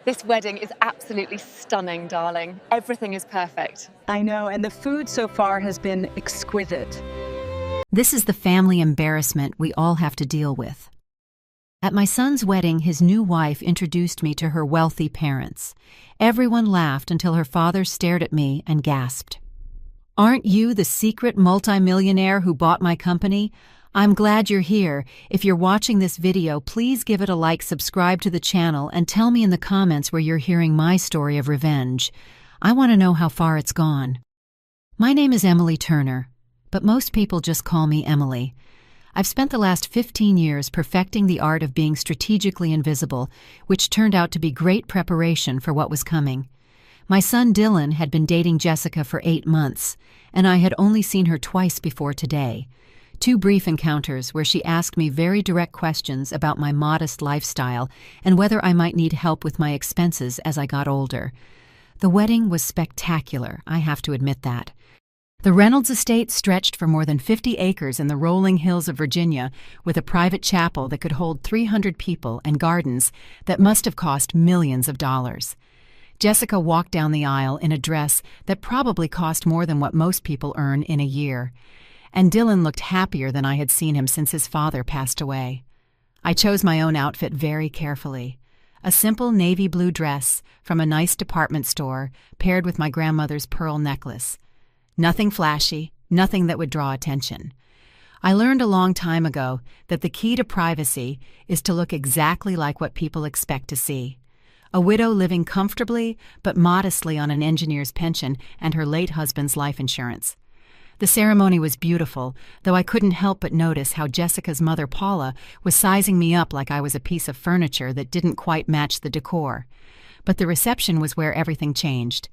This wedding is absolutely stunning, darling. Everything is perfect. I know, and the food so far has been exquisite. This is the family embarrassment we all have to deal with. At my son's wedding, his new wife introduced me to her wealthy parents. Everyone laughed until her father stared at me and gasped. "Aren't you the secret multi-millionaire who bought my company? I'm glad you're here. If you're watching this video, please give it a like, subscribe to the channel, and tell me in the comments where you're hearing my story of revenge. I want to know how far it's gone." My name is Emily Turner, but most people just call me Emily. I've spent the last 15 years perfecting the art of being strategically invisible, which turned out to be great preparation for what was coming. My son Dylan had been dating Jessica for 8 months, and I had only seen her twice before today. 2 brief encounters where she asked me very direct questions about my modest lifestyle and whether I might need help with my expenses as I got older. The wedding was spectacular, I have to admit that. The Reynolds estate stretched for more than 50 acres in the rolling hills of Virginia, with a private chapel that could hold 300 people and gardens that must have cost millions of dollars. Jessica walked down the aisle in a dress that probably cost more than what most people earn in a year. And Dylan looked happier than I had seen him since his father passed away. I chose my own outfit very carefully. A simple navy blue dress from a nice department store paired with my grandmother's pearl necklace. Nothing flashy, nothing that would draw attention. I learned a long time ago that the key to privacy is to look exactly like what people expect to see. A widow living comfortably but modestly on an engineer's pension and her late husband's life insurance. The ceremony was beautiful, though I couldn't help but notice how Jessica's mother, Paula, was sizing me up like I was a piece of furniture that didn't quite match the decor. But the reception was where everything changed.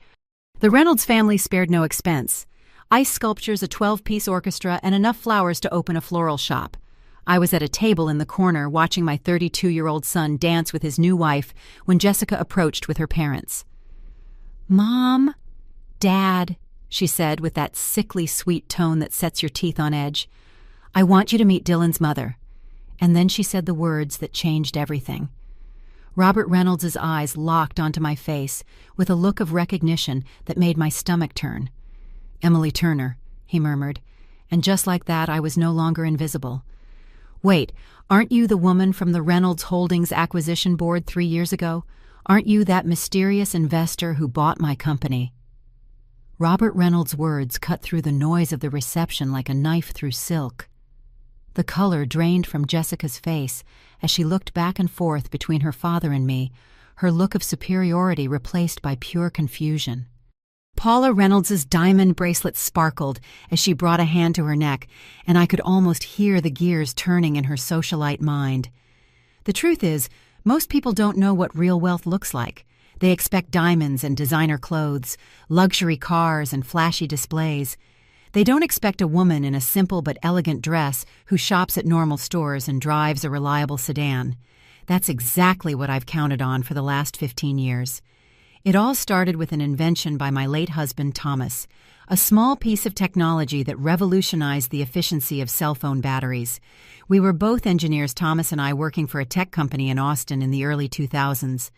The Reynolds family spared no expense. Ice sculptures, a 12-piece orchestra, and enough flowers to open a floral shop. I was at a table in the corner watching my 32-year-old son dance with his new wife when Jessica approached with her parents. "Mom, Dad," she said with that sickly sweet tone that sets your teeth on edge, "I want you to meet Dylan's mother." And then she said the words that changed everything. Robert Reynolds' eyes locked onto my face with a look of recognition that made my stomach turn. "Emily Turner," he murmured, and just like that I was no longer invisible. "Wait, aren't you the woman from the Reynolds Holdings acquisition board 3 years ago? Aren't you that mysterious investor who bought my company?" Robert Reynolds' words cut through the noise of the reception like a knife through silk. The color drained from Jessica's face as she looked back and forth between her father and me, her look of superiority replaced by pure confusion. Paula Reynolds' diamond bracelet sparkled as she brought a hand to her neck, and I could almost hear the gears turning in her socialite mind. The truth is, most people don't know what real wealth looks like. They expect diamonds and designer clothes, luxury cars and flashy displays. They don't expect a woman in a simple but elegant dress who shops at normal stores and drives a reliable sedan. That's exactly what I've counted on for the last 15 years. It all started with an invention by my late husband, Thomas, a small piece of technology that revolutionized the efficiency of cell phone batteries. We were both engineers, Thomas and I, working for a tech company in Austin in the early 2000s.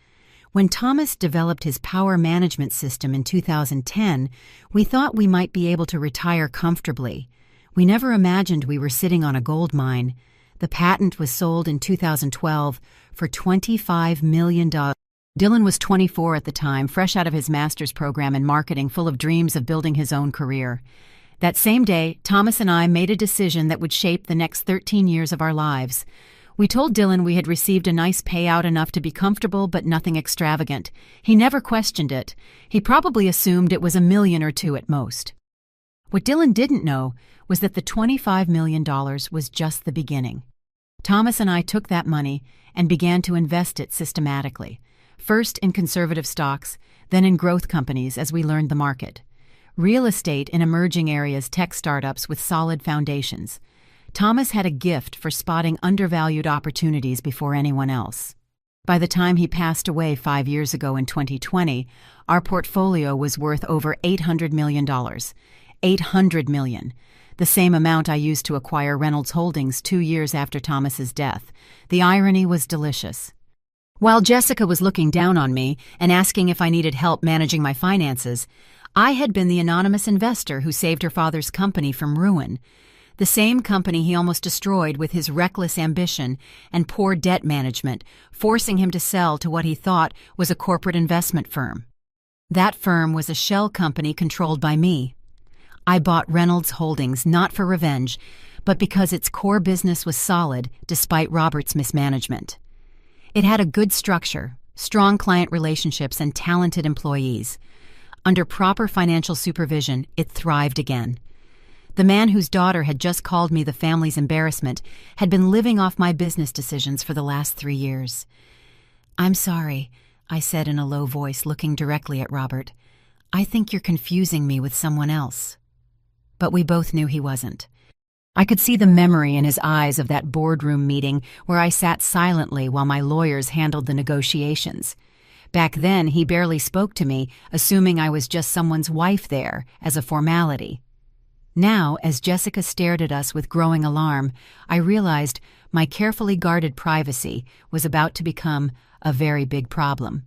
When Thomas developed his power management system in 2010, we thought we might be able to retire comfortably. We never imagined we were sitting on a gold mine. The patent was sold in 2012 for $25 million. Dylan was 24 at the time, fresh out of his master's program in marketing, full of dreams of building his own career. That same day, Thomas and I made a decision that would shape the next 13 years of our lives. We told Dylan we had received a nice payout, enough to be comfortable, but nothing extravagant. He never questioned it. He probably assumed it was $1 million or $2 million at most. What Dylan didn't know was that the $25 million was just the beginning. Thomas and I took that money and began to invest it systematically. First in conservative stocks, then in growth companies as we learned the market. Real estate in emerging areas, tech startups with solid foundations. Thomas had a gift for spotting undervalued opportunities before anyone else. By the time he passed away 5 years ago in 2020, our portfolio was worth over $800 million. $800 million. The same amount I used to acquire Reynolds Holdings 2 years after Thomas's death. The irony was delicious. While Jessica was looking down on me and asking if I needed help managing my finances, I had been the anonymous investor who saved her father's company from ruin, the same company he almost destroyed with his reckless ambition and poor debt management, forcing him to sell to what he thought was a corporate investment firm. That firm was a shell company controlled by me. I bought Reynolds Holdings not for revenge, but because its core business was solid despite Robert's mismanagement. It had a good structure, strong client relationships, and talented employees. Under proper financial supervision, it thrived again. The man whose daughter had just called me the family's embarrassment had been living off my business decisions for the last 3 years. "I'm sorry," I said in a low voice, looking directly at Robert. "I think you're confusing me with someone else." But we both knew he wasn't. I could see the memory in his eyes of that boardroom meeting where I sat silently while my lawyers handled the negotiations. Back then, he barely spoke to me, assuming I was just someone's wife there, as a formality. Now, as Jessica stared at us with growing alarm, I realized my carefully guarded privacy was about to become a very big problem.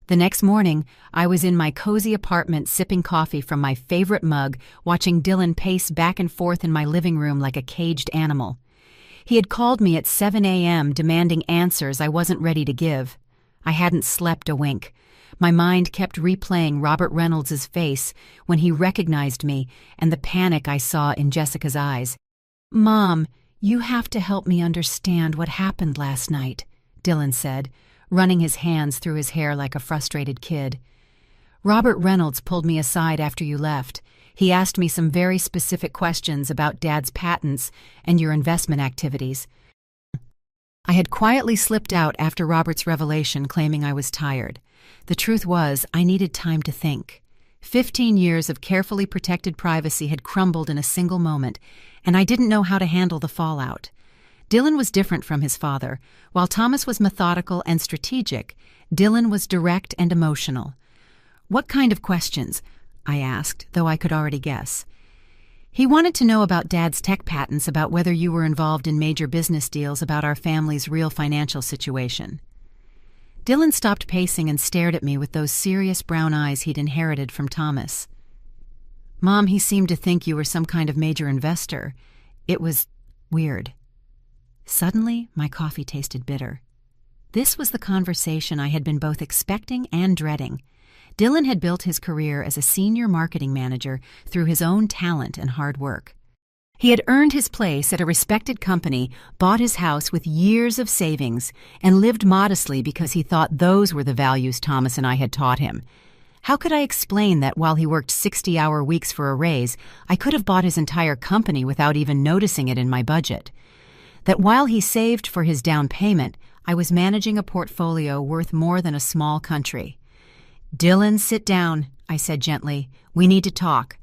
The next morning, I was in my cozy apartment sipping coffee from my favorite mug, watching Dylan pace back and forth in my living room like a caged animal. He had called me at 7 a.m. demanding answers I wasn't ready to give. I hadn't slept a wink. My mind kept replaying Robert Reynolds' face when he recognized me and the panic I saw in Jessica's eyes. "Mom, you have to help me understand what happened last night," Dylan said, running his hands through his hair like a frustrated kid. "Robert Reynolds pulled me aside after you left. He asked me some very specific questions about Dad's patents and your investment activities." I had quietly slipped out after Robert's revelation, claiming I was tired. The truth was, I needed time to think. 15 years of carefully protected privacy had crumbled in a single moment, and I didn't know how to handle the fallout. Dylan was different from his father. While Thomas was methodical and strategic, Dylan was direct and emotional. "What kind of questions?" I asked, though I could already guess. He wanted to know about Dad's tech patents, about whether you were involved in major business deals, about our family's real financial situation. Dylan stopped pacing and stared at me with those serious brown eyes he'd inherited from Thomas. "Mom, he seemed to think you were some kind of major investor. It was weird." Suddenly, my coffee tasted bitter. This was the conversation I had been both expecting and dreading. Dylan had built his career as a senior marketing manager through his own talent and hard work. He had earned his place at a respected company, bought his house with years of savings, and lived modestly because he thought those were the values Thomas and I had taught him. How could I explain that while he worked 60-hour weeks for a raise, I could have bought his entire company without even noticing it in my budget? That while he saved for his down payment, I was managing a portfolio worth more than a small country. "Dylan, sit down," I said gently. "We need to talk."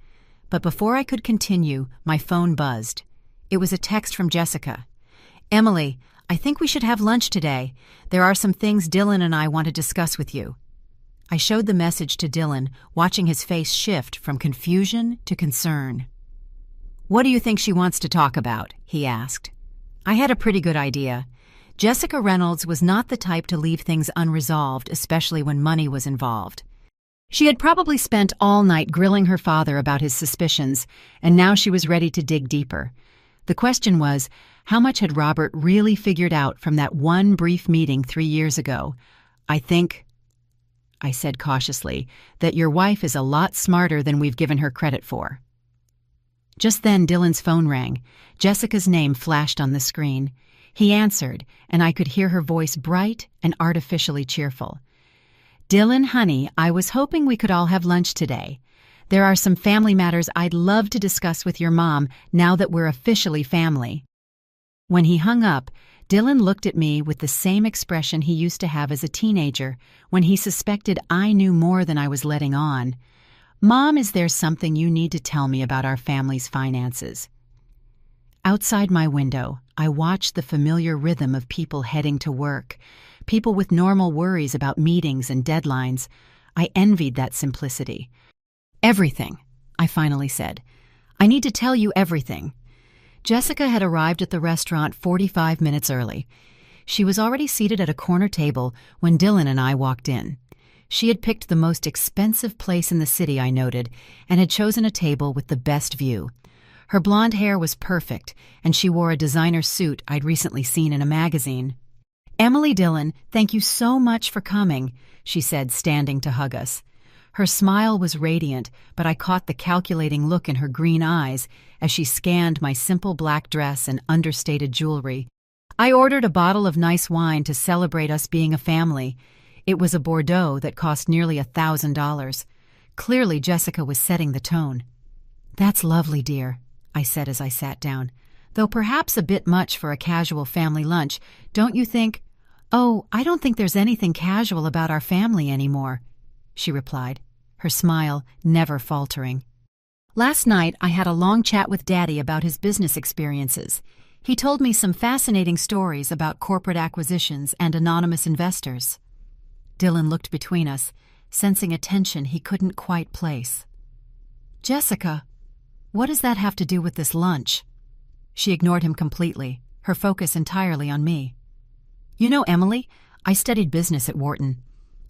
But before I could continue, my phone buzzed. It was a text from Jessica. "Emily, I think we should have lunch today. There are some things Dylan and I want to discuss with you." I showed the message to Dylan, watching his face shift from confusion to concern. "What do you think she wants to talk about?" he asked. I had a pretty good idea. Jessica Reynolds was not the type to leave things unresolved, especially when money was involved. She had probably spent all night grilling her father about his suspicions, and now she was ready to dig deeper. The question was, how much had Robert really figured out from that one brief meeting 3 years ago? "I think," I said cautiously, "that your wife is a lot smarter than we've given her credit for." Just then Dylan's phone rang. Jessica's name flashed on the screen. He answered, and I could hear her voice bright and artificially cheerful. "Dylan, honey, I was hoping we could all have lunch today. There are some family matters I'd love to discuss with your mom now that we're officially family." When he hung up, Dylan looked at me with the same expression he used to have as a teenager when he suspected I knew more than I was letting on. "Mom, is there something you need to tell me about our family's finances?" Outside my window, I watched the familiar rhythm of people heading to work, people with normal worries about meetings and deadlines. I envied that simplicity. "Everything," I finally said. "I need to tell you everything." Jessica had arrived at the restaurant 45 minutes early. She was already seated at a corner table when Dylan and I walked in. She had picked the most expensive place in the city, I noted, and had chosen a table with the best view. Her blonde hair was perfect, and she wore a designer suit I'd recently seen in a magazine. "Emily Dillon, thank you so much for coming," she said, standing to hug us. Her smile was radiant, but I caught the calculating look in her green eyes as she scanned my simple black dress and understated jewelry. I ordered a bottle of nice wine to celebrate us being a family. It was a Bordeaux that cost nearly $1,000. Clearly, Jessica was setting the tone. "That's lovely, dear," I said as I sat down. "Though perhaps a bit much for a casual family lunch, don't you think?" "Oh, I don't think there's anything casual about our family anymore," she replied, her smile never faltering. "Last night I had a long chat with Daddy about his business experiences. He told me some fascinating stories about corporate acquisitions and anonymous investors." Dylan looked between us, sensing a tension he couldn't quite place. "Jessica, what does that have to do with this lunch?" She ignored him completely, her focus entirely on me. "You know, Emily, I studied business at Wharton.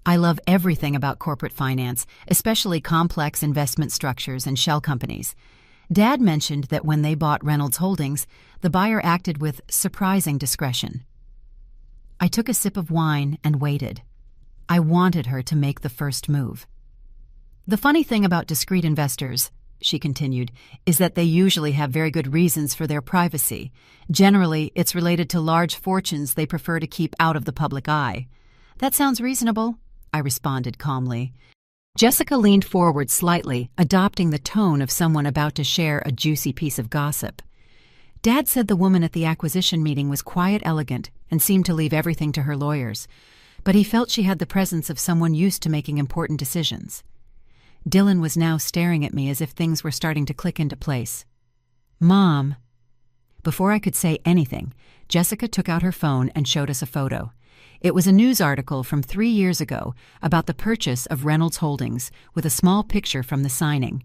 I love everything about corporate finance, especially complex investment structures and shell companies. Dad mentioned that when they bought Reynolds Holdings, the buyer acted with surprising discretion." I took a sip of wine and waited. I wanted her to make the first move. "The funny thing about discreet investors," she continued, "is that they usually have very good reasons for their privacy. Generally, it's related to large fortunes they prefer to keep out of the public eye." "That sounds reasonable," I responded calmly. Jessica leaned forward slightly, adopting the tone of someone about to share a juicy piece of gossip. "Dad said the woman at the acquisition meeting was quiet, elegant, and seemed to leave everything to her lawyers. But he felt she had the presence of someone used to making important decisions." Dylan was now staring at me as if things were starting to click into place. "Mom." Before I could say anything, Jessica took out her phone and showed us a photo. It was a news article from 3 years ago about the purchase of Reynolds Holdings, with a small picture from the signing.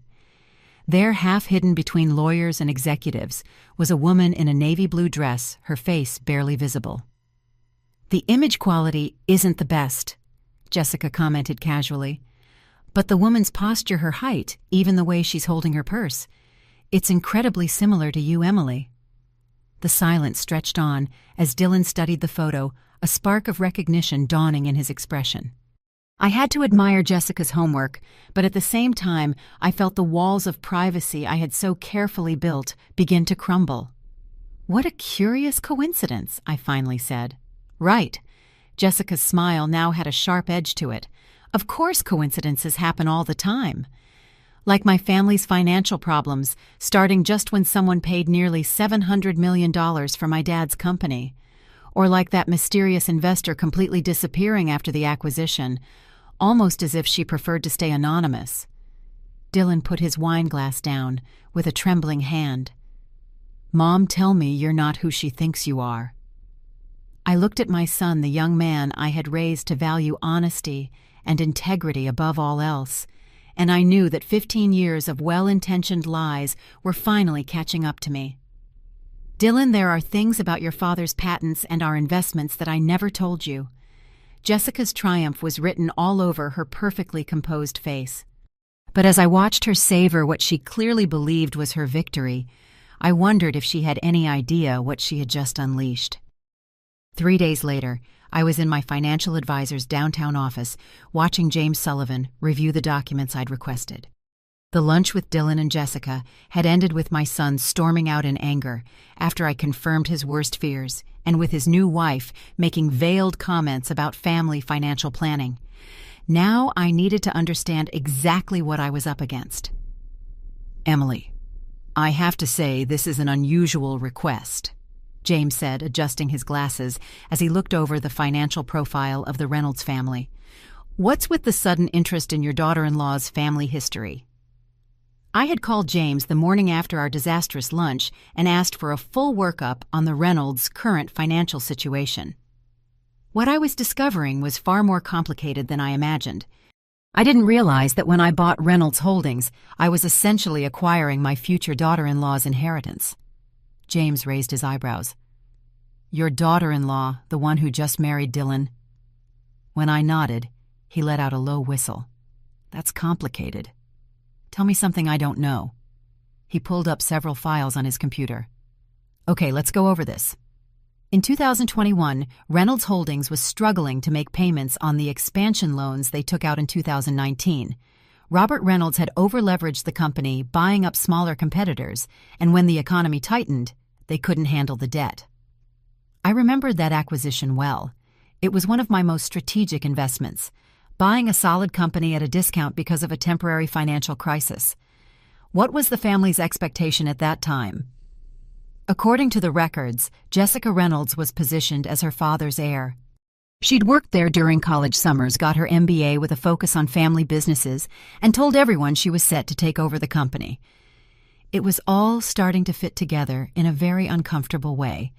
There, half hidden between lawyers and executives, was a woman in a navy blue dress, her face barely visible. "The image quality isn't the best," Jessica commented casually. "But the woman's posture, her height, even the way she's holding her purse, it's incredibly similar to you, Emily." The silence stretched on as Dylan studied the photo, a spark of recognition dawning in his expression. I had to admire Jessica's homework, but at the same time, I felt the walls of privacy I had so carefully built begin to crumble. "What a curious coincidence," I finally said. "Right." Jessica's smile now had a sharp edge to it. "Of course coincidences happen all the time. Like my family's financial problems, starting just when someone paid nearly $700 million for my dad's company. Or like that mysterious investor completely disappearing after the acquisition, almost as if she preferred to stay anonymous." Dylan put his wine glass down with a trembling hand. "Mom, tell me you're not who she thinks you are." I looked at my son, the young man I had raised to value honesty and integrity above all else, and I knew that 15 years of well-intentioned lies were finally catching up to me. "Dylan, there are things about your father's patents and our investments that I never told you." Jessica's triumph was written all over her perfectly composed face. But as I watched her savor what she clearly believed was her victory, I wondered if she had any idea what she had just unleashed. 3 days later, I was in my financial advisor's downtown office watching James Sullivan review the documents I'd requested. The lunch with Dylan and Jessica had ended with my son storming out in anger after I confirmed his worst fears, and with his new wife making veiled comments about family financial planning. Now I needed to understand exactly what I was up against. "Emily, I have to say this is an unusual request," James said, adjusting his glasses as he looked over the financial profile of the Reynolds family. "What's with the sudden interest in your daughter-in-law's family history?" I had called James the morning after our disastrous lunch and asked for a full workup on the Reynolds' current financial situation. What I was discovering was far more complicated than I imagined. I didn't realize that when I bought Reynolds Holdings, I was essentially acquiring my future daughter-in-law's inheritance. James raised his eyebrows. Your daughter-in-law, the one who just married Dylan. When I nodded, he let out a low whistle. That's complicated. Tell me something I don't know. He pulled up several files on his computer. Okay, let's go over this. In 2021, Reynolds Holdings was struggling to make payments on the expansion loans they took out in 2019. Robert Reynolds had over-leveraged the company, buying up smaller competitors, and when the economy tightened, they couldn't handle the debt. I remembered that acquisition well. It was one of my most strategic investments, buying a solid company at a discount because of a temporary financial crisis. What was the family's expectation at that time? According to the records, Jessica Reynolds was positioned as her father's heir. She'd worked there during college summers, got her MBA with a focus on family businesses, and told everyone she was set to take over the company. It was all starting to fit together in a very uncomfortable way.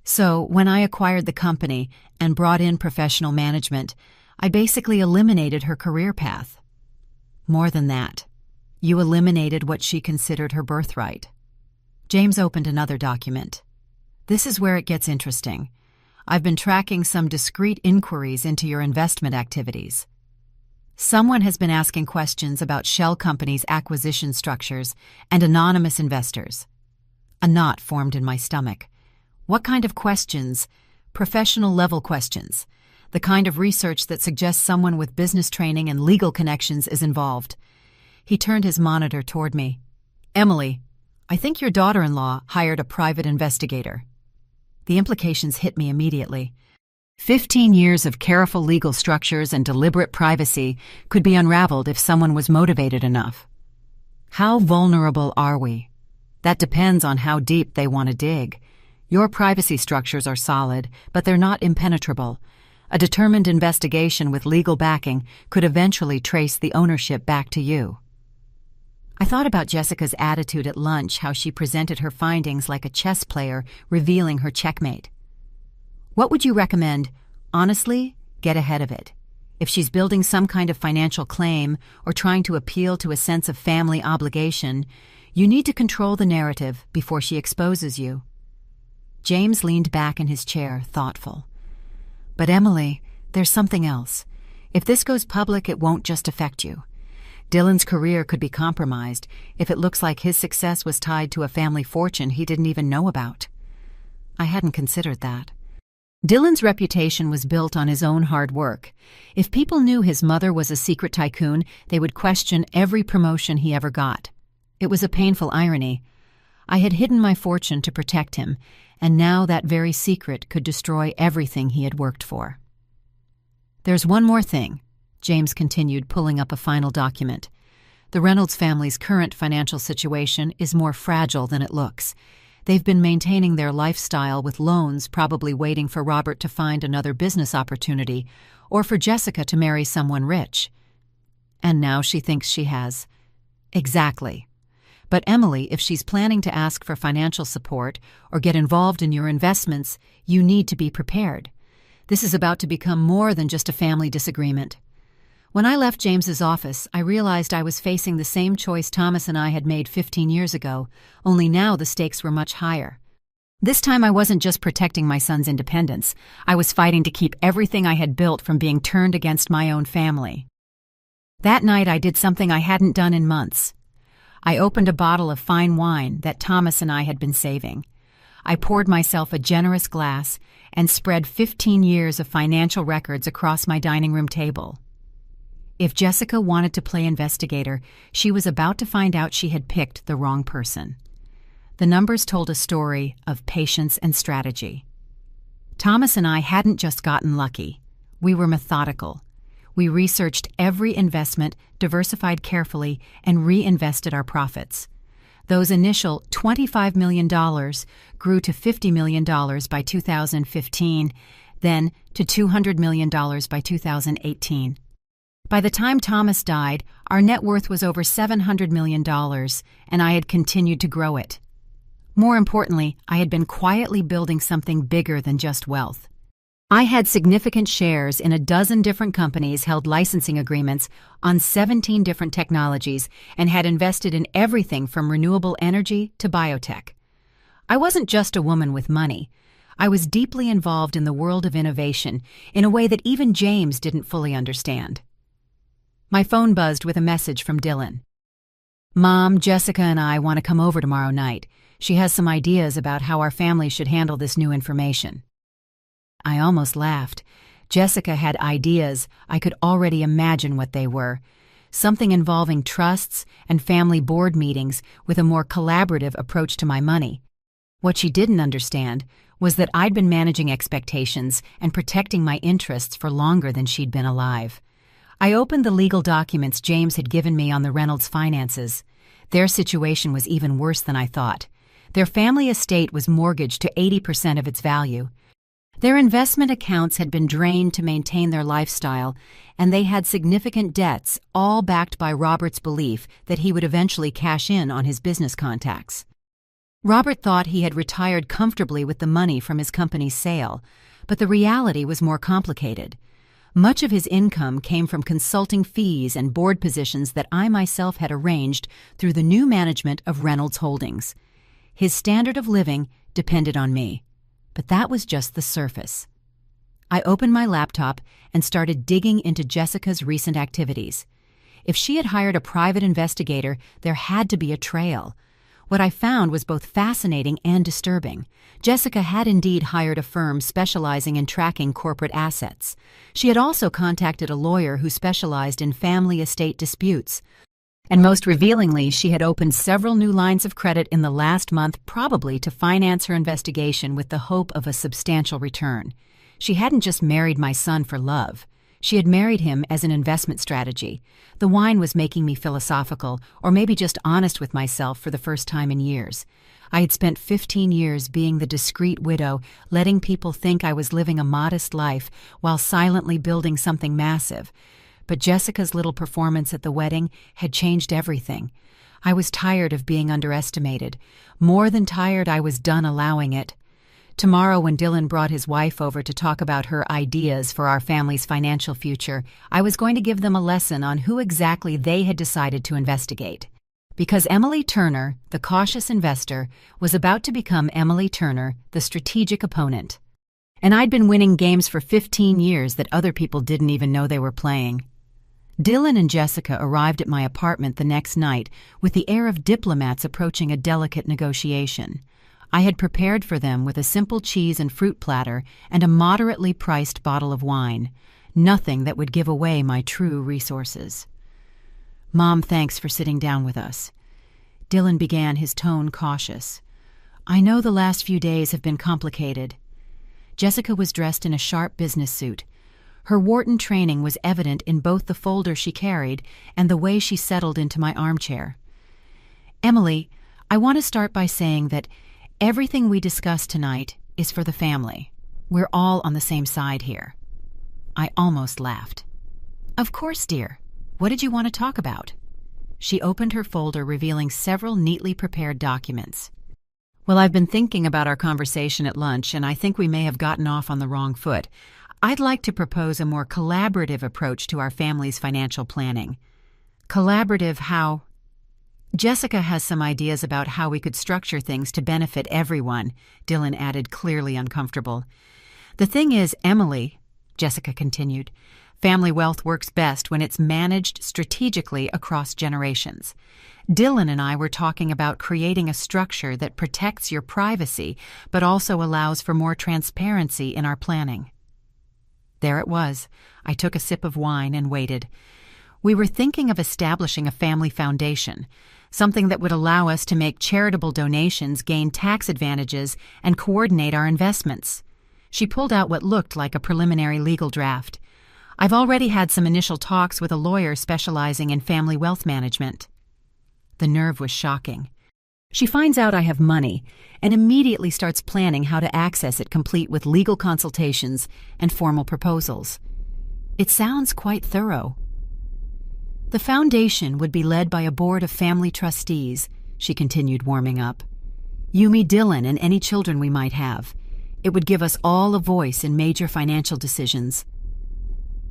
So, when I acquired the company and brought in professional management, I basically eliminated her career path. More than that, you eliminated what she considered her birthright. James opened another document. This is where it gets interesting. I've been tracking some discreet inquiries into your investment activities. Someone has been asking questions about shell companies' acquisition structures and anonymous investors. A knot formed in my stomach. What kind of questions? Professional-level questions. The kind of research that suggests someone with business training and legal connections is involved. He turned his monitor toward me. Emily, I think your daughter-in-law hired a private investigator. The implications hit me immediately. 15 years of careful legal structures and deliberate privacy could be unraveled if someone was motivated enough. How vulnerable are we? That depends on how deep they want to dig. Your privacy structures are solid, but they're not impenetrable. A determined investigation with legal backing could eventually trace the ownership back to you. I thought about Jessica's attitude at lunch, how she presented her findings like a chess player revealing her checkmate. What would you recommend? Honestly, get ahead of it. If she's building some kind of financial claim or trying to appeal to a sense of family obligation, you need to control the narrative before she exposes you. James leaned back in his chair, thoughtful. But Emily, there's something else. If this goes public, it won't just affect you. Dylan's career could be compromised if it looks like his success was tied to a family fortune he didn't even know about. I hadn't considered that. Dylan's reputation was built on his own hard work. If people knew his mother was a secret tycoon, they would question every promotion he ever got. It was a painful irony. I had hidden my fortune to protect him, and now that very secret could destroy everything he had worked for. There's one more thing. James continued, pulling up a final document. The Reynolds family's current financial situation is more fragile than it looks. They've been maintaining their lifestyle with loans, probably waiting for Robert to find another business opportunity or for Jessica to marry someone rich. And now she thinks she has. Exactly. But Emily, if she's planning to ask for financial support or get involved in your investments, you need to be prepared. This is about to become more than just a family disagreement. When I left James's office, I realized I was facing the same choice Thomas and I had made 15 years ago, only now the stakes were much higher. This time I wasn't just protecting my son's independence. I was fighting to keep everything I had built from being turned against my own family. That night I did something I hadn't done in months. I opened a bottle of fine wine that Thomas and I had been saving. I poured myself a generous glass and spread 15 years of financial records across my dining room table. If Jessica wanted to play investigator, she was about to find out she had picked the wrong person. The numbers told a story of patience and strategy. Thomas and I hadn't just gotten lucky. We were methodical. We researched every investment, diversified carefully, and reinvested our profits. Those initial $25 million grew to $50 million by 2015, then to $200 million by 2018. By the time Thomas died, our net worth was over $700 million, and I had continued to grow it. More importantly, I had been quietly building something bigger than just wealth. I had significant shares in a dozen different companies, held licensing agreements on 17 different technologies, and had invested in everything from renewable energy to biotech. I wasn't just a woman with money. I was deeply involved in the world of innovation in a way that even James didn't fully understand. My phone buzzed with a message from Dylan. "Mom, Jessica and I want to come over tomorrow night. She has some ideas about how our family should handle this new information." I almost laughed. Jessica had ideas. I could already imagine what they were. Something involving trusts and family board meetings with a more collaborative approach to my money. What she didn't understand was that I'd been managing expectations and protecting my interests for longer than she'd been alive. I opened the legal documents James had given me on the Reynolds finances. Their situation was even worse than I thought. Their family estate was mortgaged to 80% of its value. Their investment accounts had been drained to maintain their lifestyle, and they had significant debts, all backed by Robert's belief that he would eventually cash in on his business contacts. Robert thought he had retired comfortably with the money from his company's sale, but the reality was more complicated. Much of his income came from consulting fees and board positions that I myself had arranged through the new management of Reynolds Holdings. His standard of living depended on me, but that was just the surface. I opened my laptop and started digging into Jessica's recent activities. If she had hired a private investigator, there had to be a trail. What I found was both fascinating and disturbing. Jessica had indeed hired a firm specializing in tracking corporate assets. She had also contacted a lawyer who specialized in family estate disputes. And most revealingly, she had opened several new lines of credit in the last month, probably to finance her investigation with the hope of a substantial return. She hadn't just married my son for love. She had married him as an investment strategy. The wine was making me philosophical, or maybe just honest with myself for the first time in years. I had spent 15 years being the discreet widow, letting people think I was living a modest life while silently building something massive. But Jessica's little performance at the wedding had changed everything. I was tired of being underestimated. More than tired, I was done allowing it. Tomorrow, when Dylan brought his wife over to talk about her ideas for our family's financial future, I was going to give them a lesson on who exactly they had decided to investigate. Because Emily Turner, the cautious investor, was about to become Emily Turner, the strategic opponent. And I'd been winning games for 15 years that other people didn't even know they were playing. Dylan and Jessica arrived at my apartment the next night with the air of diplomats approaching a delicate negotiation. I had prepared for them with a simple cheese and fruit platter and a moderately priced bottle of wine, nothing that would give away my true resources. "Mom, thanks for sitting down with us." Dylan began, his tone cautious. "I know the last few days have been complicated." Jessica was dressed in a sharp business suit. Her Wharton training was evident in both the folder she carried and the way she settled into my armchair. "Emily, I want to start by saying that everything we discuss tonight is for the family. We're all on the same side here." I almost laughed. "Of course, dear. What did you want to talk about?" She opened her folder, revealing several neatly prepared documents. "Well, I've been thinking about our conversation at lunch, and I think we may have gotten off on the wrong foot. I'd like to propose a more collaborative approach to our family's financial planning." "Collaborative how?" "Jessica has some ideas about how we could structure things to benefit everyone," Dylan added, clearly uncomfortable. "The thing is, Emily," Jessica continued, "family wealth works best when it's managed strategically across generations. Dylan and I were talking about creating a structure that protects your privacy but also allows for more transparency in our planning." There it was. I took a sip of wine and waited. We were thinking of establishing a family foundation, something that would allow us to make charitable donations, gain tax advantages, and coordinate our investments. She pulled out what looked like a preliminary legal draft. "I've already had some initial talks with a lawyer specializing in family wealth management." The nerve was shocking. She finds out I have money and immediately starts planning how to access it, complete with legal consultations and formal proposals. It sounds quite thorough. "The foundation would be led by a board of family trustees," she continued, warming up. "You, me, Dylan, and any children we might have. It would give us all a voice in major financial decisions."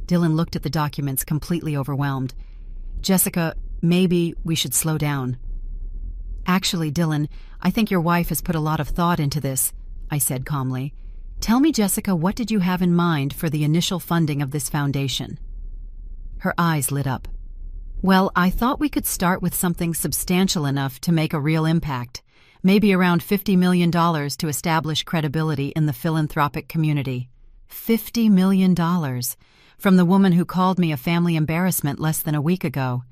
Dylan looked at the documents, completely overwhelmed. "Jessica, maybe we should slow down." "Actually, Dylan, I think your wife has put a lot of thought into this," I said calmly. Tell me, Jessica, what did you have in mind for the initial funding of this foundation? Her eyes lit up. Well, I thought we could start with something substantial enough to make a real impact, maybe around $50 million to establish credibility in the philanthropic community. $50 million from the woman who called me a family embarrassment less than a week ago.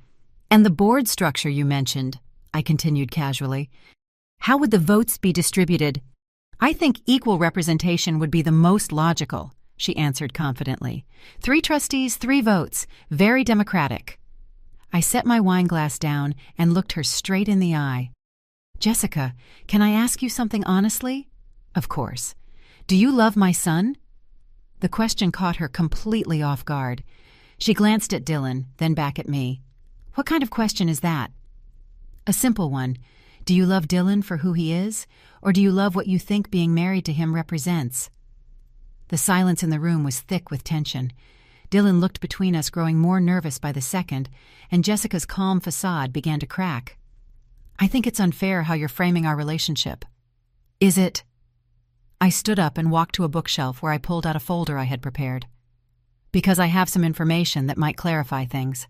And the board structure you mentioned, I continued casually. How would the votes be distributed? I think equal representation would be the most logical, she answered confidently. 3 trustees, 3 votes. Very democratic. I set my wine glass down and looked her straight in the eye. Jessica, can I ask you something honestly? Of course. Do you love my son? The question caught her completely off guard. She glanced at Dylan, then back at me. What kind of question is that? A simple one. Do you love Dylan for who he is, or do you love what you think being married to him represents? The silence in the room was thick with tension. Dylan looked between us, growing more nervous by the second, and Jessica's calm facade began to crack. I think it's unfair how you're framing our relationship. Is it? I stood up and walked to a bookshelf where I pulled out a folder I had prepared. Because I have some information that might clarify things.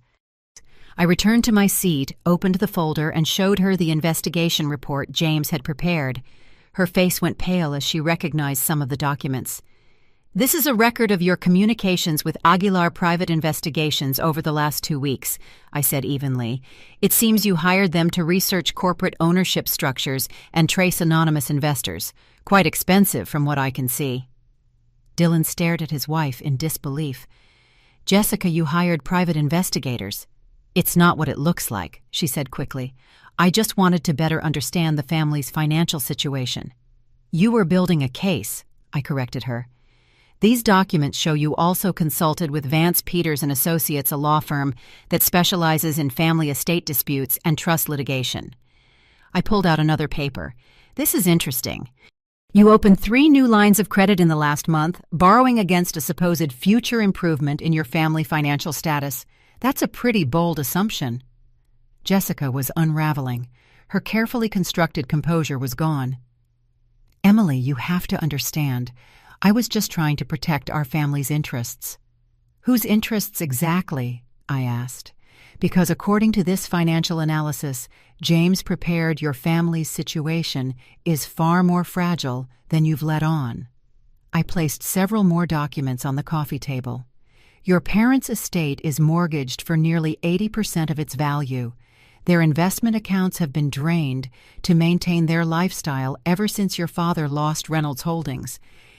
I returned to my seat, opened the folder, and showed her the investigation report James had prepared. Her face went pale as she recognized some of the documents. This is a record of your communications with Aguilar Private Investigations over the last 2 weeks, I said evenly. It seems you hired them to research corporate ownership structures and trace anonymous investors. Quite expensive from what I can see. Dylan stared at his wife in disbelief. Jessica, you hired private investigators. It's not what it looks like, she said quickly. I just wanted to better understand the family's financial situation. You were building a case, I corrected her. These documents show you also consulted with Vance Peters and Associates, a law firm that specializes in family estate disputes and trust litigation. I pulled out another paper. This is interesting. You opened 3 new lines of credit in the last month, borrowing against a supposed future improvement in your family financial status. That's a pretty bold assumption. Jessica was unraveling. Her carefully constructed composure was gone. Emily, you have to understand. I was just trying to protect our family's interests. Whose interests exactly? I asked. Because according to this financial analysis, James prepared your family's situation is far more fragile than you've let on. I placed several more documents on the coffee table. Your parents' estate is mortgaged for nearly 80% of its value. Their investment accounts have been drained to maintain their lifestyle ever since your father lost Reynolds Holdings.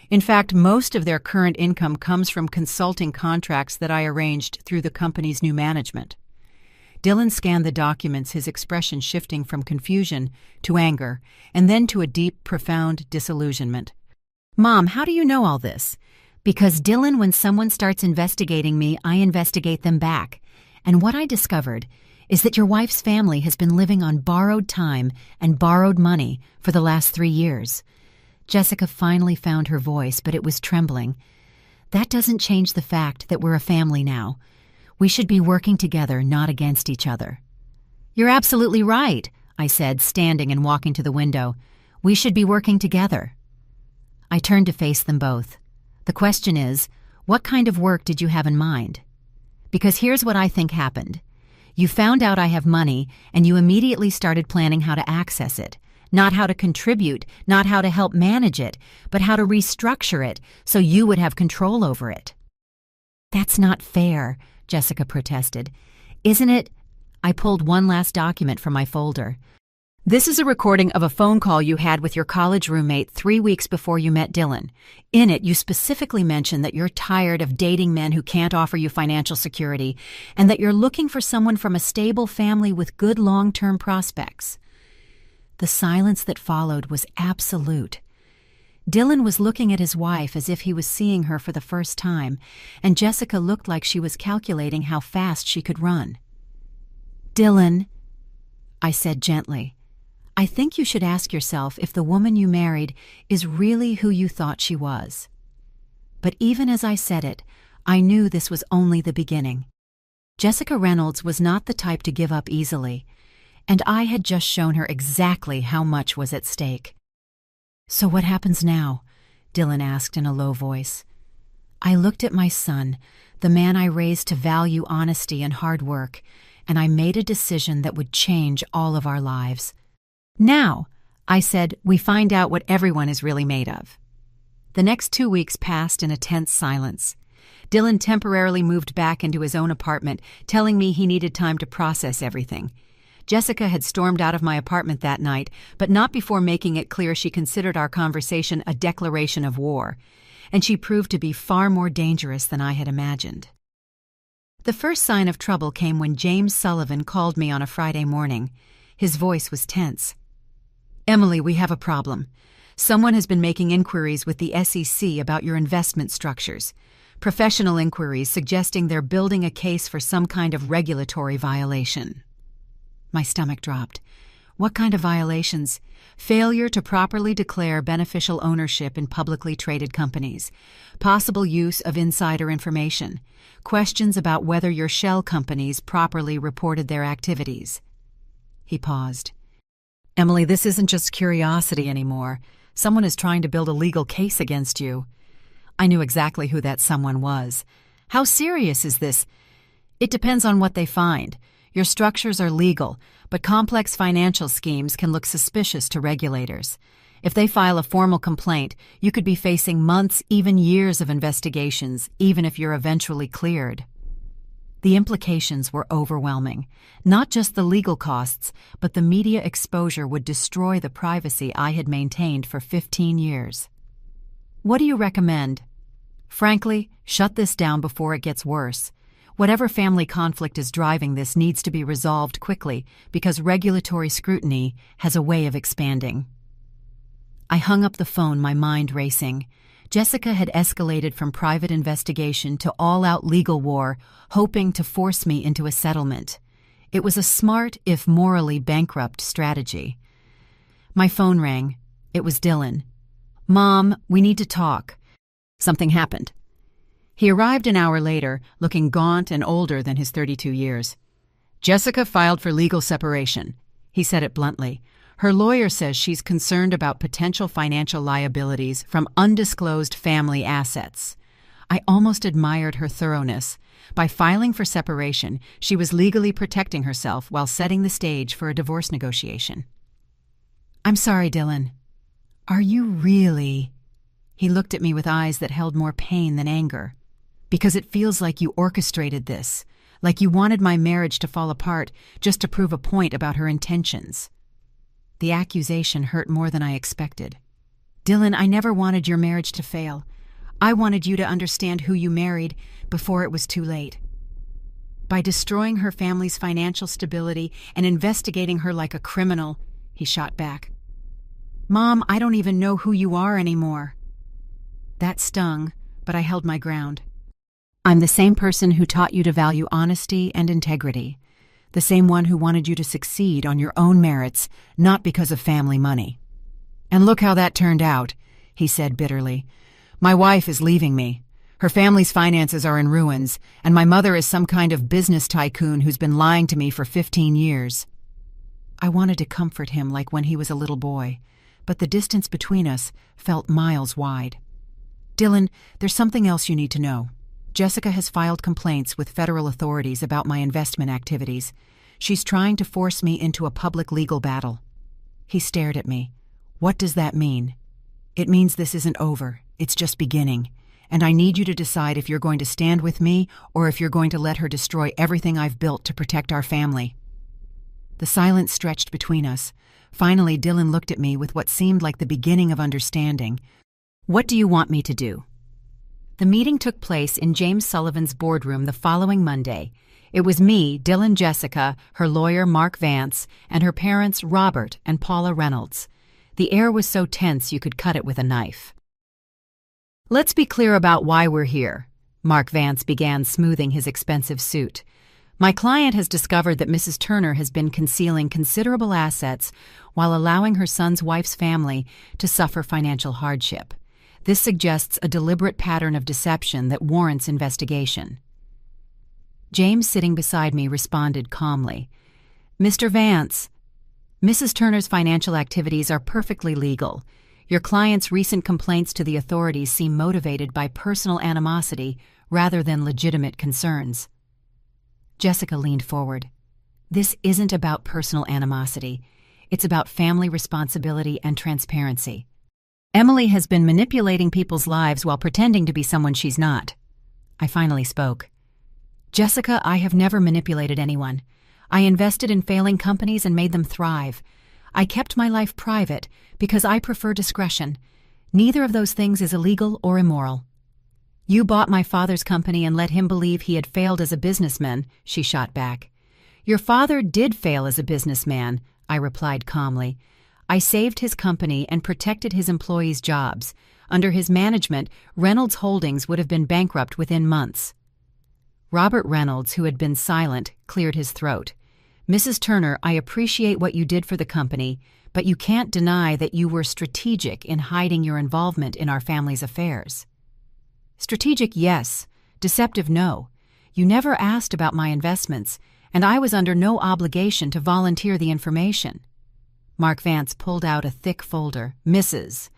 In fact, most of their current income comes from consulting contracts that I arranged through the company's new management. Dylan scanned the documents, his expression shifting from confusion to anger, and then to a deep, profound disillusionment. Mom, how do you know all this? Because, Dylan, when someone starts investigating me, I investigate them back. And what I discovered is that your wife's family has been living on borrowed time and borrowed money for the last 3 years. Jessica finally found her voice, but it was trembling. That doesn't change the fact that we're a family now. We should be working together, not against each other. You're absolutely right, I said, standing and walking to the window. We should be working together. I turned to face them both. The question is, what kind of work did you have in mind? Because here's what I think happened. You found out I have money, and you immediately started planning how to access it. Not how to contribute, not how to help manage it, but how to restructure it so you would have control over it. That's not fair, Jessica protested. Isn't it? I pulled one last document from my folder. This is a recording of a phone call you had with your college roommate 3 weeks before you met Dylan. In it, you specifically mention that you're tired of dating men who can't offer you financial security, and that you're looking for someone from a stable family with good long-term prospects. The silence that followed was absolute. Dylan was looking at his wife as if he was seeing her for the first time, and Jessica looked like she was calculating how fast she could run. Dylan, I said gently, I think you should ask yourself if the woman you married is really who you thought she was. But even as I said it, I knew this was only the beginning. Jessica Reynolds was not the type to give up easily, and I had just shown her exactly how much was at stake. So what happens now? Dylan asked in a low voice. I looked at my son, the man I raised to value honesty and hard work, and I made a decision that would change all of our lives. Now, I said, we find out what everyone is really made of. The next 2 weeks passed in a tense silence. Dylan temporarily moved back into his own apartment, telling me he needed time to process everything. Jessica had stormed out of my apartment that night, but not before making it clear she considered our conversation a declaration of war, and she proved to be far more dangerous than I had imagined. The first sign of trouble came when James Sullivan called me on a Friday morning. His voice was tense. Emily, we have a problem. Someone has been making inquiries with the SEC about your investment structures. Professional inquiries suggesting they're building a case for some kind of regulatory violation. My stomach dropped. What kind of violations? Failure to properly declare beneficial ownership in publicly traded companies, possible use of insider information, questions about whether your shell companies properly reported their activities. He paused. Emily, this isn't just curiosity anymore. Someone is trying to build a legal case against you. I knew exactly who that someone was. How serious is this? It depends on what they find. Your structures are legal, but complex financial schemes can look suspicious to regulators. If they file a formal complaint, you could be facing months, even years of investigations, even if you're eventually cleared. The implications were overwhelming. Not just the legal costs, but the media exposure would destroy the privacy I had maintained for 15 years. What do you recommend? Frankly, shut this down before it gets worse. Whatever family conflict is driving this needs to be resolved quickly because regulatory scrutiny has a way of expanding. I hung up the phone, my mind racing. Jessica had escalated from private investigation to all-out legal war, hoping to force me into a settlement. It was a smart, if morally bankrupt, strategy. My phone rang. It was Dylan. Mom, we need to talk. Something happened. He arrived an hour later, looking gaunt and older than his 32 years. Jessica filed for legal separation. He said it bluntly. Her lawyer says she's concerned about potential financial liabilities from undisclosed family assets. I almost admired her thoroughness. By filing for separation, she was legally protecting herself while setting the stage for a divorce negotiation. I'm sorry, Dylan. Are you really? He looked at me with eyes that held more pain than anger. Because it feels like you orchestrated this, like you wanted my marriage to fall apart just to prove a point about her intentions. The accusation hurt more than I expected. Dylan, I never wanted your marriage to fail. I wanted you to understand who you married before it was too late. By destroying her family's financial stability and investigating her like a criminal, he shot back. Mom, I don't even know who you are anymore. That stung, but I held my ground. I'm the same person who taught you to value honesty and integrity. The same one who wanted you to succeed on your own merits, not because of family money. And look how that turned out, he said bitterly. My wife is leaving me. Her family's finances are in ruins, and my mother is some kind of business tycoon who's been lying to me for 15 years. I wanted to comfort him like when he was a little boy, but the distance between us felt miles wide. Dylan, there's something else you need to know. Jessica has filed complaints with federal authorities about my investment activities. She's trying to force me into a public legal battle. He stared at me. What does that mean? It means this isn't over. It's just beginning. And I need you to decide if you're going to stand with me or if you're going to let her destroy everything I've built to protect our family. The silence stretched between us. Finally, Dylan looked at me with what seemed like the beginning of understanding. What do you want me to do? The meeting took place in James Sullivan's boardroom the following Monday. It was me, Dylan Jessica, her lawyer Mark Vance, and her parents Robert and Paula Reynolds. The air was so tense you could cut it with a knife. Let's be clear about why we're here. Mark Vance began smoothing his expensive suit. My client has discovered that Mrs. Turner has been concealing considerable assets while allowing her son's wife's family to suffer financial hardship. This suggests a deliberate pattern of deception that warrants investigation. James, sitting beside me, responded calmly. Mr. Vance, Mrs. Turner's financial activities are perfectly legal. Your client's recent complaints to the authorities seem motivated by personal animosity rather than legitimate concerns. Jessica leaned forward. This isn't about personal animosity. It's about family responsibility and transparency. Emily has been manipulating people's lives while pretending to be someone she's not. I finally spoke. Jessica, I have never manipulated anyone. I invested in failing companies and made them thrive. I kept my life private because I prefer discretion. Neither of those things is illegal or immoral. You bought my father's company and let him believe he had failed as a businessman, she shot back. Your father did fail as a businessman, I replied calmly. I saved his company and protected his employees' jobs. Under his management, Reynolds Holdings would have been bankrupt within months. Robert Reynolds, who had been silent, cleared his throat. Mrs. Turner, I appreciate what you did for the company, but you can't deny that you were strategic in hiding your involvement in our family's affairs. Strategic, yes. Deceptive, no. You never asked about my investments, and I was under no obligation to volunteer the information. Mark Vance pulled out a thick folder. Mrs.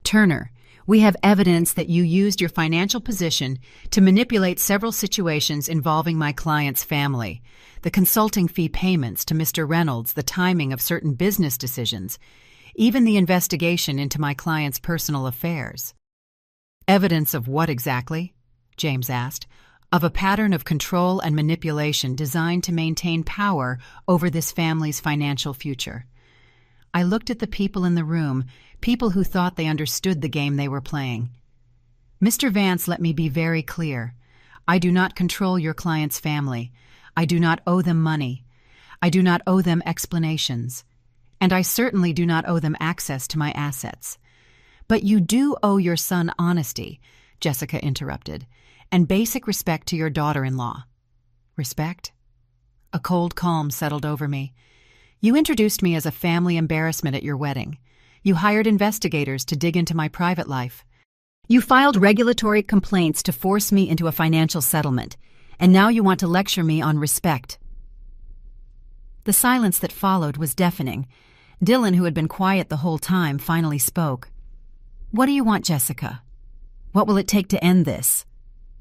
Turner, we have evidence that you used your financial position to manipulate several situations involving my client's family. The consulting fee payments to Mr. Reynolds, the timing of certain business decisions, even the investigation into my client's personal affairs. Evidence of what exactly? James asked. Of a pattern of control and manipulation designed to maintain power over this family's financial future. I looked at the people in the room, people who thought they understood the game they were playing. Mr. Vance, let me be very clear. I do not control your client's family. I do not owe them money. I do not owe them explanations. And I certainly do not owe them access to my assets. But you do owe your son honesty, Jessica interrupted, and basic respect to your daughter-in-law. Respect? A cold calm settled over me. You introduced me as a family embarrassment at your wedding. You hired investigators to dig into my private life. You filed regulatory complaints to force me into a financial settlement, and now you want to lecture me on respect. The silence that followed was deafening. Dylan, who had been quiet the whole time, finally spoke. What do you want, Jessica? What will it take to end this?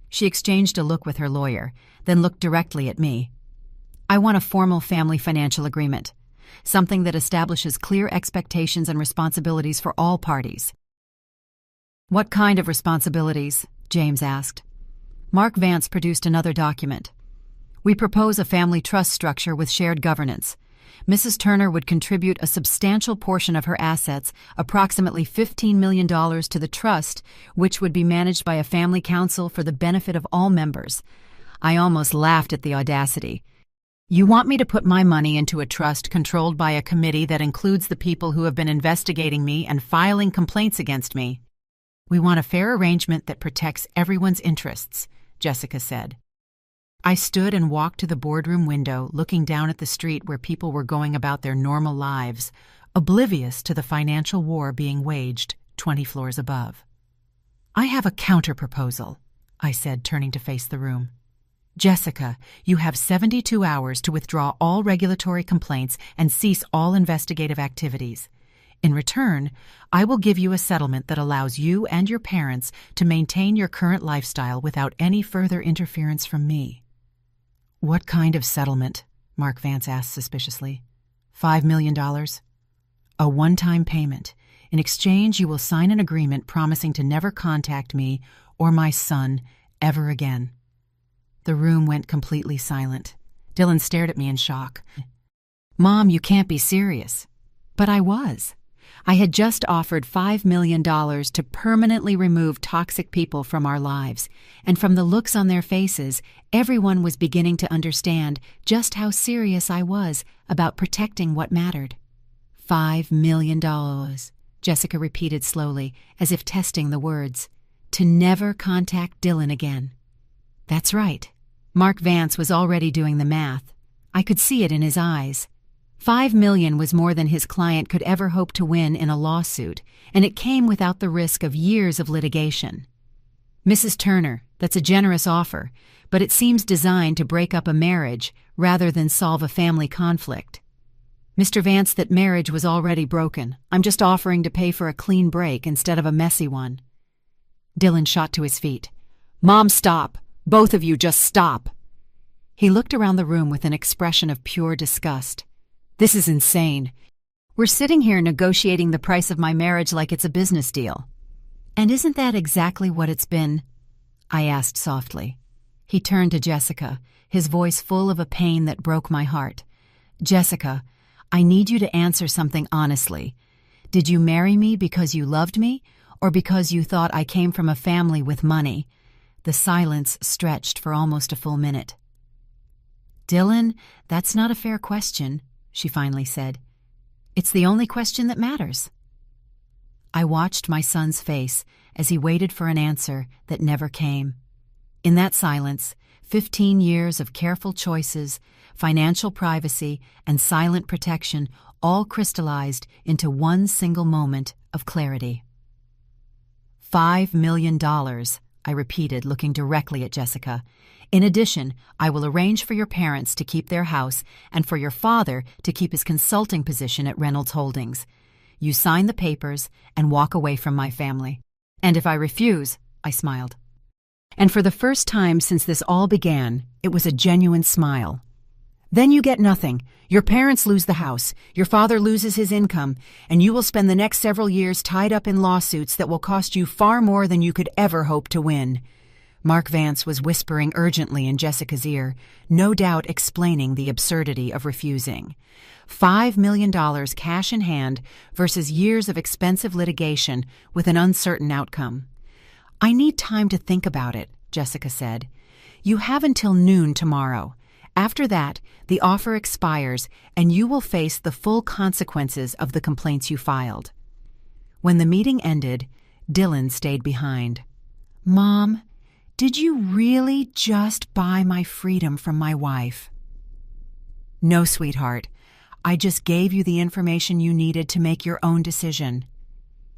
She exchanged a look with her lawyer, then looked directly at me. I want a formal family financial agreement, something that establishes clear expectations and responsibilities for all parties. What kind of responsibilities? James asked. Mark Vance produced another document. We propose a family trust structure with shared governance. Mrs. Turner would contribute a substantial portion of her assets, approximately $15 million, to the trust, which would be managed by a family council for the benefit of all members. I almost laughed at the audacity. You want me to put my money into a trust controlled by a committee that includes the people who have been investigating me and filing complaints against me? We want a fair arrangement that protects everyone's interests, Jessica said. I stood and walked to the boardroom window, looking down at the street where people were going about their normal lives, oblivious to the financial war being waged 20 floors above. I have a counter-proposal, I said, turning to face the room. Jessica, you have 72 hours to withdraw all regulatory complaints and cease all investigative activities. In return, I will give you a settlement that allows you and your parents to maintain your current lifestyle without any further interference from me. What kind of settlement? Mark Vance asked suspiciously. $5 million? A one-time payment. In exchange, you will sign an agreement promising to never contact me or my son ever again. The room went completely silent. Dylan stared at me in shock. Mom, you can't be serious. But I was. I had just offered $5 million to permanently remove toxic people from our lives, and from the looks on their faces, everyone was beginning to understand just how serious I was about protecting what mattered. $5 million, Jessica repeated slowly, as if testing the words. To never contact Dylan again. That's right. Mark Vance was already doing the math. I could see it in his eyes. $5 million was more than his client could ever hope to win in a lawsuit, and it came without the risk of years of litigation. Mrs. Turner, that's a generous offer, but it seems designed to break up a marriage rather than solve a family conflict. Mr. Vance, that marriage was already broken. I'm just offering to pay for a clean break instead of a messy one. Dylan shot to his feet. Mom, stop! Both of you just stop! He looked around the room with an expression of pure disgust. This is insane. We're sitting here negotiating the price of my marriage like it's a business deal. And isn't that exactly what it's been? I asked softly. He turned to Jessica, his voice full of a pain that broke my heart. Jessica, I need you to answer something honestly. Did you marry me because you loved me, or because you thought I came from a family with money? The silence stretched for almost a full minute. Dylan, that's not a fair question, she finally said. It's the only question that matters. I watched my son's face as he waited for an answer that never came. In that silence, 15 years of careful choices, financial privacy, and silent protection all crystallized into one single moment of clarity. $5 million, I repeated, looking directly at Jessica. In addition, I will arrange for your parents to keep their house and for your father to keep his consulting position at Reynolds Holdings. You sign the papers and walk away from my family. And if I refuse, I smiled. And for the first time since this all began, it was a genuine smile. Then you get nothing. Your parents lose the house, your father loses his income, and you will spend the next several years tied up in lawsuits that will cost you far more than you could ever hope to win. Mark Vance was whispering urgently in Jessica's ear, no doubt explaining the absurdity of refusing. $5 million cash in hand versus years of expensive litigation with an uncertain outcome. I need time to think about it, Jessica said. You have until noon tomorrow. After that, the offer expires and you will face the full consequences of the complaints you filed. When the meeting ended, Dylan stayed behind. Mom, did you really just buy my freedom from my wife? No, sweetheart. I just gave you the information you needed to make your own decision.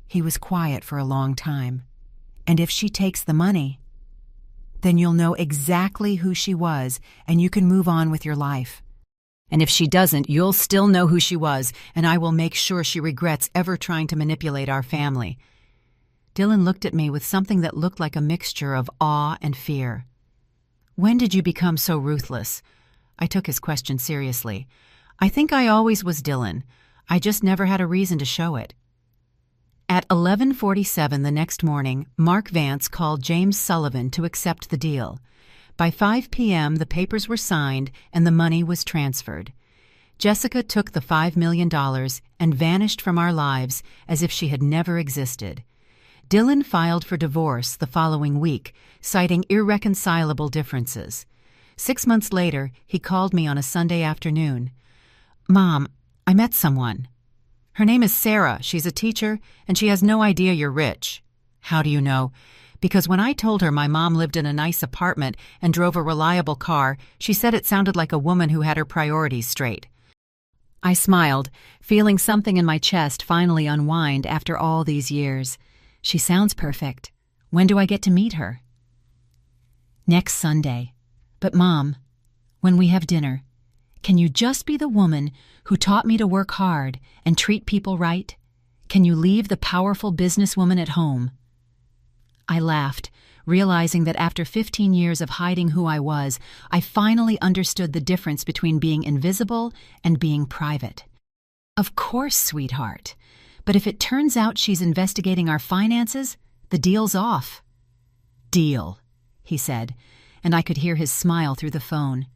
He was quiet for a long time. And if she takes the money, then you'll know exactly who she was and you can move on with your life. And if she doesn't, you'll still know who she was, and I will make sure she regrets ever trying to manipulate our family. Dylan looked at me with something that looked like a mixture of awe and fear. When did you become so ruthless? I took his question seriously. I think I always was Dylan. I just never had a reason to show it. At 11:47 the next morning, Mark Vance called James Sullivan to accept the deal. By 5 p.m., the papers were signed and the money was transferred. Jessica took the $5 million and vanished from our lives as if she had never existed. Dylan filed for divorce the following week, citing irreconcilable differences. 6 months later, he called me on a Sunday afternoon. Mom, I met someone. Her name is Sarah. She's a teacher, and she has no idea you're rich. How do you know? Because when I told her my mom lived in a nice apartment and drove a reliable car, she said it sounded like a woman who had her priorities straight. I smiled, feeling something in my chest finally unwind after all these years. She sounds perfect. When do I get to meet her? Next Sunday. But Mom, when we have dinner, can you just be the woman who taught me to work hard and treat people right? Can you leave the powerful businesswoman at home? I laughed, realizing that after 15 years of hiding who I was, I finally understood the difference between being invisible and being private. Of course, sweetheart. But if it turns out she's investigating our finances, the deal's off. Deal, he said, and I could hear his smile through the phone.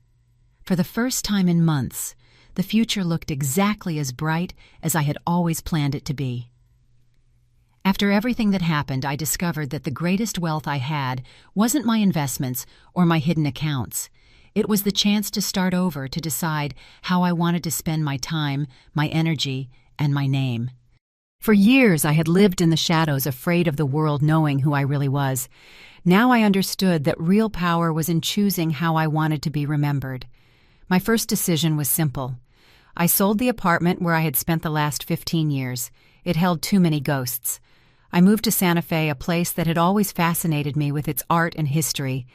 For the first time in months, the future looked exactly as bright as I had always planned it to be. After everything that happened, I discovered that the greatest wealth I had wasn't my investments or my hidden accounts. It was the chance to start over, to decide how I wanted to spend my time, my energy, and my name. For years, I had lived in the shadows, afraid of the world knowing who I really was. Now I understood that real power was in choosing how I wanted to be remembered. My first decision was simple. I sold the apartment where I had spent the last 15 years. It held too many ghosts. I moved to Santa Fe, a place that had always fascinated me with its art and history.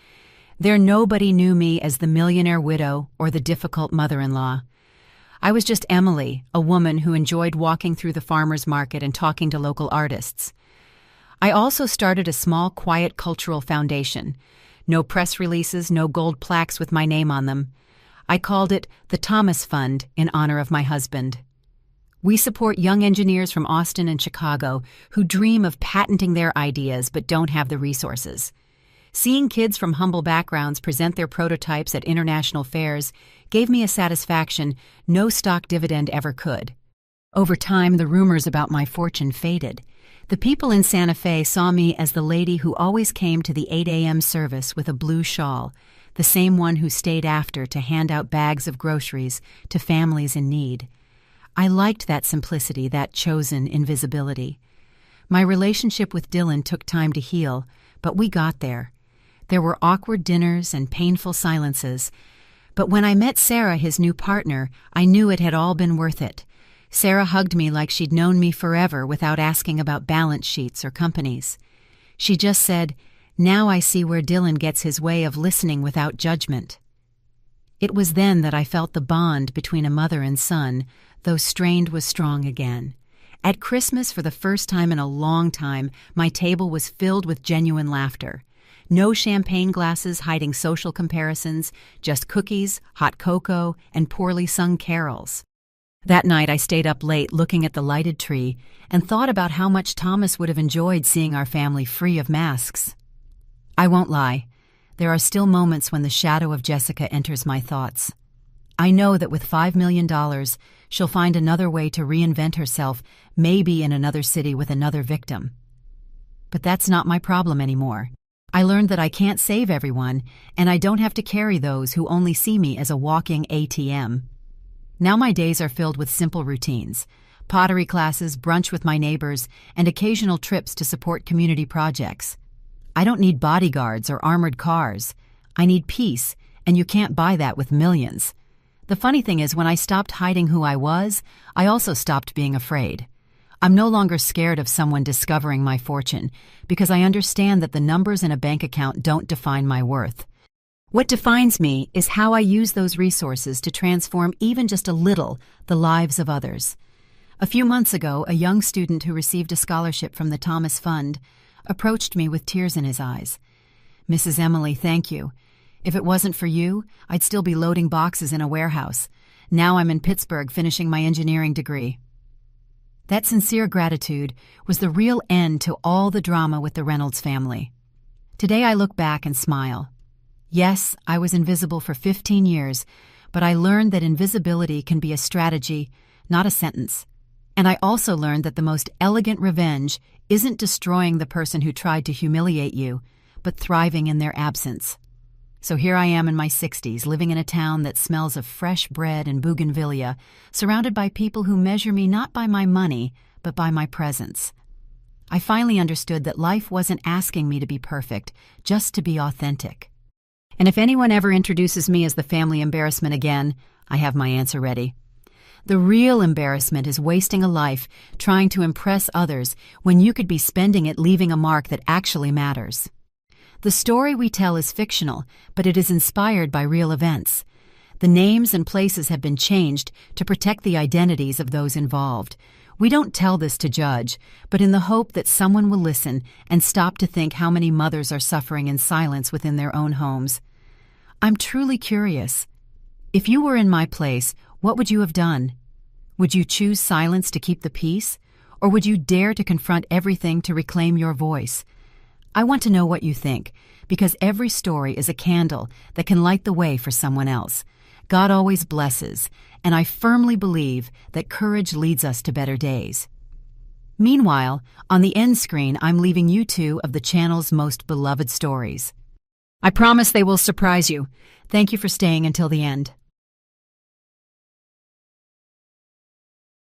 There nobody knew me as the millionaire widow or the difficult mother-in-law. I was just Emily, a woman who enjoyed walking through the farmer's market and talking to local artists. I also started a small, quiet cultural foundation. No press releases, no gold plaques with my name on them. I called it the Thomas Fund in honor of my husband. We support young engineers from Austin and Chicago who dream of patenting their ideas but don't have the resources. Seeing kids from humble backgrounds present their prototypes at international fairs gave me a satisfaction no stock dividend ever could. Over time, the rumors about my fortune faded. The people in Santa Fe saw me as the lady who always came to the 8 a.m. service with a blue shawl, the same one who stayed after to hand out bags of groceries to families in need. I liked that simplicity, that chosen invisibility. My relationship with Dylan took time to heal, but we got there. There were awkward dinners and painful silences. But when I met Sarah, his new partner, I knew it had all been worth it. Sarah hugged me like she'd known me forever without asking about balance sheets or companies. She just said, "Now I see where Dylan gets his way of listening without judgment." It was then that I felt the bond between a mother and son, though strained, was strong again. At Christmas, for the first time in a long time, my table was filled with genuine laughter. No champagne glasses hiding social comparisons, just cookies, hot cocoa, and poorly sung carols. That night I stayed up late looking at the lighted tree and thought about how much Thomas would have enjoyed seeing our family free of masks. I won't lie, there are still moments when the shadow of Jessica enters my thoughts. I know that with $5 million, she'll find another way to reinvent herself, maybe in another city with another victim. But that's not my problem anymore. I learned that I can't save everyone, and I don't have to carry those who only see me as a walking ATM. Now my days are filled with simple routines: pottery classes, brunch with my neighbors, and occasional trips to support community projects. I don't need bodyguards or armored cars. I need peace, and you can't buy that with millions. The funny thing is, when I stopped hiding who I was, I also stopped being afraid. I'm no longer scared of someone discovering my fortune, because I understand that the numbers in a bank account don't define my worth. What defines me is how I use those resources to transform even just a little the lives of others. A few months ago, a young student who received a scholarship from the Thomas Fund approached me with tears in his eyes. "Mrs. Emily, thank you. If it wasn't for you, I'd still be loading boxes in a warehouse. Now I'm in Pittsburgh finishing my engineering degree." That sincere gratitude was the real end to all the drama with the Reynolds family. Today I look back and smile. Yes, I was invisible for 15 years, but I learned that invisibility can be a strategy, not a sentence. And I also learned that the most elegant revenge isn't destroying the person who tried to humiliate you, but thriving in their absence. So here I am in my 60s, living in a town that smells of fresh bread and bougainvillea, surrounded by people who measure me not by my money, but by my presence. I finally understood that life wasn't asking me to be perfect, just to be authentic. And if anyone ever introduces me as the family embarrassment again, I have my answer ready. The real embarrassment is wasting a life trying to impress others when you could be spending it leaving a mark that actually matters. The story we tell is fictional, but it is inspired by real events. The names and places have been changed to protect the identities of those involved. We don't tell this to judge, but in the hope that someone will listen and stop to think how many mothers are suffering in silence within their own homes. I'm truly curious. If you were in my place, what would you have done? Would you choose silence to keep the peace, or would you dare to confront everything to reclaim your voice? I want to know what you think, because every story is a candle that can light the way for someone else. God always blesses, and I firmly believe that courage leads us to better days. Meanwhile, on the end screen, I'm leaving you two of the channel's most beloved stories. I promise they will surprise you. Thank you for staying until the end.